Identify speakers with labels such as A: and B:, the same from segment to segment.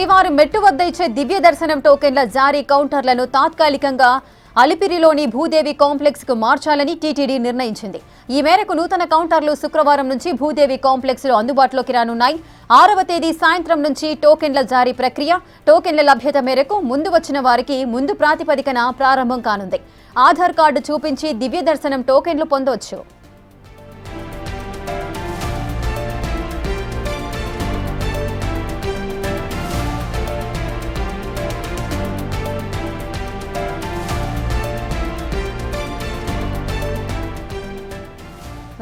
A: శ్రీవారి మెట్టు వద్ద ఇచ్చే దివ్య దర్శనం టోకెన్ల జారీ కౌంటర్లను తాత్కాలికంగా అలిపిరిలోని భూదేవి కాంప్లెక్స్ కు మార్చాలని టీటీడీ నిర్ణయించింది. ఈ మేరకు నూతన కౌంటర్లు శుక్రవారం నుంచి భూదేవి కాంప్లెక్స్ లో అందుబాటులోకి రానున్నాయి. 6వ తేదీ సాయంత్రం నుంచి టోకెన్ల జారీ ప్రక్రియ, టోకెన్ల లభ్యత మేరకు ముందు వచ్చిన వారికి ముందు ప్రాతిపదికన ప్రారంభం కానుంది. ఆధార్ కార్డు చూపించి దివ్య దర్శనం టోకెన్లు పొందవచ్చు.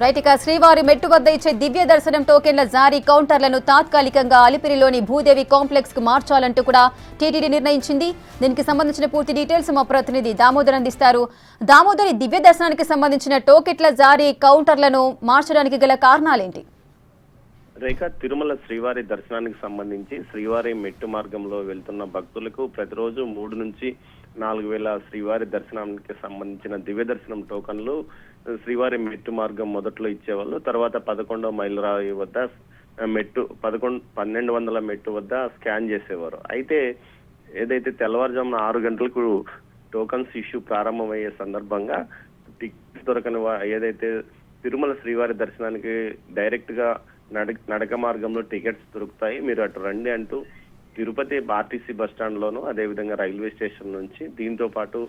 A: రైట్, శ్రీవారి మెట్టు వద్ద ఇచ్చే దివ్య దర్శనం టోకెన్ల జారీ కౌంటర్లను తాత్కాలికంగా అలిపిరిలోని భూదేవి కాంప్లెక్స్ కు మార్చాలంటూ కూడా టీటీడీ నిర్ణయించింది. దీనికి సంబంధించిన పూర్తి డీటెయిల్స్ మా ప్రతినిధి దామోదర్ అందిస్తారు. దామోదర్, దివ్య దర్శనానికి సంబంధించిన టోకెట్ల జారీ కౌంటర్లను మార్చడానికి గల కారణాలేంటి?
B: రేఖ, తిరుమల శ్రీవారి దర్శనానికి సంబంధించి శ్రీవారి మెట్టు మార్గంలో వెళ్తున్న భక్తులకు ప్రతిరోజు 3 నుంచి 4 వేల శ్రీవారి దర్శనానికి సంబంధించిన దివ్య దర్శనం టోకన్లు శ్రీవారి మెట్టు మార్గం మొదట్లో ఇచ్చేవాళ్ళు. తర్వాత 11వ మైలురాయి వద్ద మెట్టు 1200 మెట్టు వద్ద స్కాన్ చేసేవారు. అయితే ఏదైతే తెల్లవారుజామున 6 గంటలకు టోకన్స్ ఇష్యూ ప్రారంభమయ్యే సందర్భంగా టికెట్స్ దొరకని ఏదైతే తిరుమల శ్రీవారి దర్శనానికి డైరెక్ట్ గా నడక మార్గంలో టికెట్స్ దొరుకుతాయి, మీరు అటు రండి అంటూ తిరుపతి ఆర్టీసీ బస్ స్టాండ్ లోను, అదేవిధంగా రైల్వే స్టేషన్ నుంచి, దీంతో పాటు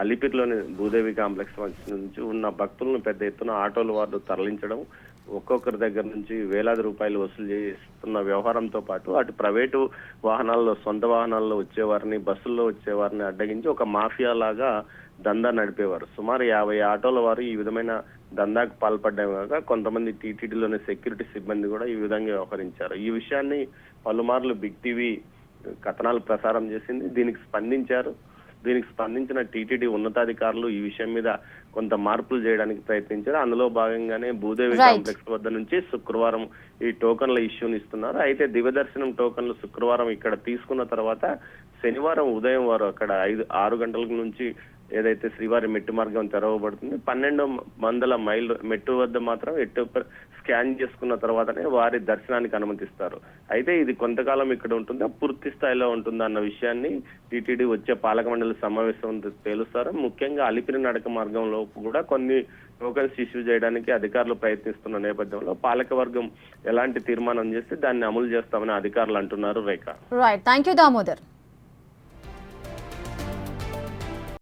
B: అలిపిరిలోని భూదేవి కాంప్లెక్స్ నుంచి ఉన్న భక్తులను పెద్ద ఎత్తున ఆటోల వారు తరలించడం, ఒక్కొక్కరి దగ్గర నుంచి వేలాది రూపాయలు వసూలు చేస్తున్న వ్యవహారంతో పాటు అటు ప్రైవేటు వాహనాల్లో, సొంత వాహనాల్లో వచ్చేవారిని, బస్సుల్లో వచ్చేవారిని అడ్డగించి ఒక మాఫియా లాగా దందా నడిపేవారు. సుమారు 50 ఆటోల వారు ఈ విధమైన దందాకు పాల్పడ్డాము కాక కొంతమంది టీటీడీలోని సెక్యూరిటీ సిబ్బంది కూడా ఈ విధంగా వ్యవహరించారు. ఈ విషయాన్ని పలుమార్లు బిగ్ టీవీ కథనాలు ప్రసారం చేసింది. దీనికి స్పందించిన టీటీడీ ఉన్నతాధికారులు ఈ విషయం మీద కొంత మార్పులు చేయడానికి ప్రయత్నించారు. అందులో భాగంగానే భూదేవి కాంప్లెక్స్ వద్ద నుంచి శుక్రవారం ఈ టోకన్ల ఇష్యూని ఇస్తున్నారు. అయితే దివ్య దర్శనం టోకన్లు శుక్రవారం ఇక్కడ తీసుకున్న తర్వాత శనివారం ఉదయం వారు అక్కడ 6 గంటల నుంచి ఏదైతే శ్రీవారి మెట్టు మార్గం తెరవబడుతుంది, 1200 మైళ్ళు మెట్టు వద్ద మాత్రం స్కాన్ చేసుకున్న తర్వాతనే వారి దర్శనానికి అనుమతిస్తారు. అయితే ఇది కొంతకాలం ఇక్కడ ఉంటుందా, పూర్తి స్థాయిలో ఉంటుందా అన్న విషయాన్ని టీటీడీ వచ్చే పాలక మండలి సమావేశం తేలుస్తారు. ముఖ్యంగా అలిపిరి నడక మార్గంలో కూడా కొన్ని టోకన్స్ ఇష్యూ చేయడానికి అధికారులు ప్రయత్నిస్తున్న నేపథ్యంలో పాలకవర్గం ఎలాంటి తీర్మానం చేస్తే దాన్ని అమలు చేస్తామని అధికారులు అంటున్నారు. రేఖ,
A: రైట్, థాంక్యూ దామోదర్.